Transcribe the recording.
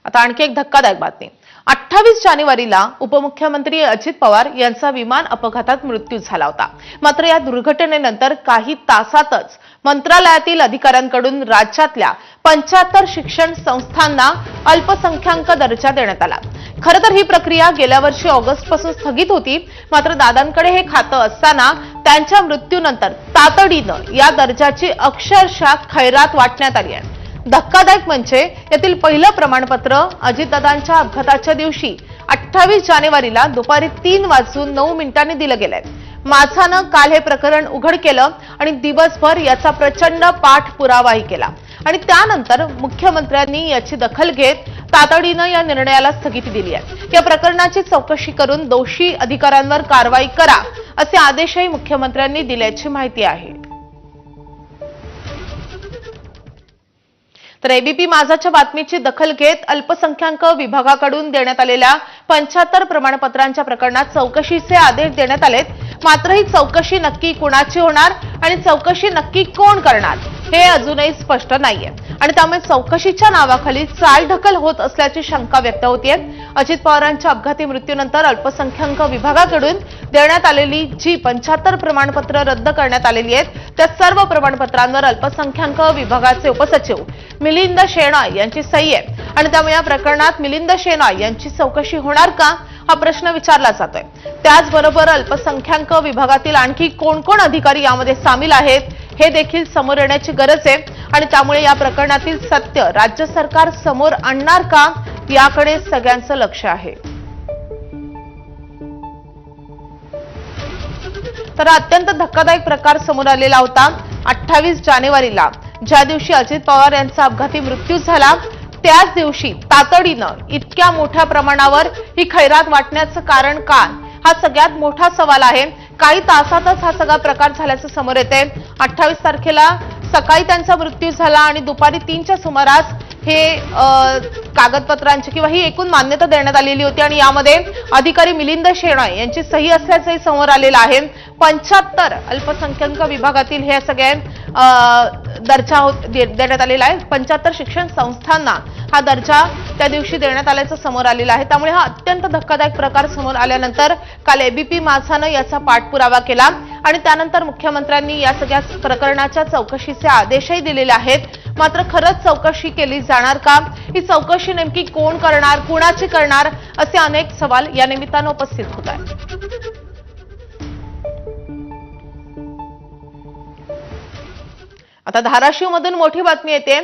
आता आणखी एक धक्कादायक बातमी। 28 जानेवारीला उपमुख्यमंत्री अजित पवार यांचा विमान अपघातात मृत्यू झाला होता। मात्र या दुर्घटनेनंतर काही तासातच मंत्रालयातील अधिकाऱ्यांकडून राज्यातल्या 75 शिक्षण संस्थांना अल्पसंख्याक दर्जा देण्यात आला। खरं तर ही प्रक्रिया गेल्या वर्षी ऑगस्टपासून स्थगित होती। मात्र दादांकडे हे खातं असताना त्यांच्या मृत्यूनंतर तातडीनं या दर्जाची अक्षरशः खैरात वाटण्यात आली आहे। धक्कादायक म्हणजे यातील पहिलं प्रमाणपत्र अजितदादांच्या अपघाताच्या दिवशी 28 जानेवारीला दुपारी 3:09 दिलं गेलंय। माझानं काल हे प्रकरण उघड केलं आणि दिवसभर याचा प्रचंड पाठपुरावाही केला आणि त्यानंतर मुख्यमंत्र्यांनी याची दखल घेत तातडीनं या निर्णयाला स्थगिती दिली आहे। या प्रकरणाची चौकशी करून दोषी अधिकाऱ्यांवर कारवाई करा असे आदेशही मुख्यमंत्र्यांनी दिल्याची माहिती आहे। तर एबीपी माझाच्या बातमीची दखल घेत अल्पसंख्याक विभागाकडून देण्यात आलेल्या 75 प्रमाणपत्रांच्या प्रकरणात चौकशीचे आदेश देण्यात आलेत। मात्र ही चौकशी नक्की कुणाची होणार आणि चौकशी नक्की कोण करणार हे अजूनही स्पष्ट नाहीये आणि त्यामुळे चौकशीच्या नावाखाली चालढकल होत असल्याची शंका व्यक्त होतीये। अजित पवारांच्या अपघाती मृत्यूनंतर अल्पसंख्याक विभागाकडून देण्यात आलेली जी 75 प्रमाणपत्र रद्द करण्यात आलेली आहेत त्या सर्व प्रमाणपत्रांवर अल्पसंख्याक विभागाचे उपसचिव मिलिंद शेणॉय यांची सही आहे आणि त्यामुळे या प्रकरणात मिलिंद शेणॉय यांची चौकशी होणार का हा प्रश्न विचारला जातोय। त्याचबरोबर अल्पसंख्याक विभागातील आणखी कोण कोण अधिकारी यामध्ये सामील आहेत हे देखील समोर येण्याची गरज आहे आणि त्यामुळे या प्रकरणातील सत्य राज्य सरकार समोर आणणार का याकडे सगळ्यांचं लक्ष आहे। तर अत्यंत धक्कादायक प्रकार समोर आलेला होता। 28 जानेवारीला ज्या दिवशी अजित पवार यांचा अपघाती मृत्यू झाला त्याच दिवशी तातडीनं इतक्या मोठ्या प्रमाणावर ही खैरात वाटण्याचं कारण काय हा सगळ्यात मोठा सवाल आहे। काही तासातच हा सगळा प्रकार झाल्याचं समोर येते। 28 तारखेला सकाळी त्यांचा मृत्यू झाला आणि दुपारी 3च्या सुमारास हे कागदपत्रांची किंवा ही एकूण मान्यता देण्यात आलेली होती आणि यामध्ये अधिकारी मिलिंद शेणॉय यांची सही असल्याचंही समोर आलेलं आहे। 75 अल्पसंख्याक विभागातील हे सगळे दर्जा देण्यात आलेला आहे। 75 शिक्षण संस्थांना हा दर्जा त्या दिवशी देण्यात आल्याचं समोर आलेलं आहे। त्यामुळे हा अत्यंत धक्कादायक प्रकार समोर आल्यानंतर काल एबीपी माझानं याचा पाठपुरावा केला आणि त्यानंतर मुख्यमंत्र्यांनी या सगळ्या प्रकरणाच्या चौकशीचे आदेशही दिलेले आहेत। मात्र खरंच चौकशी केली जाणार का, ही चौकशी नेमकी कोण करणार, कुणाची करणार असे अनेक सवाल या निमित्तानं उपस्थित होत आहेत। आता धाराशिवमधून मोठी बातमी येते।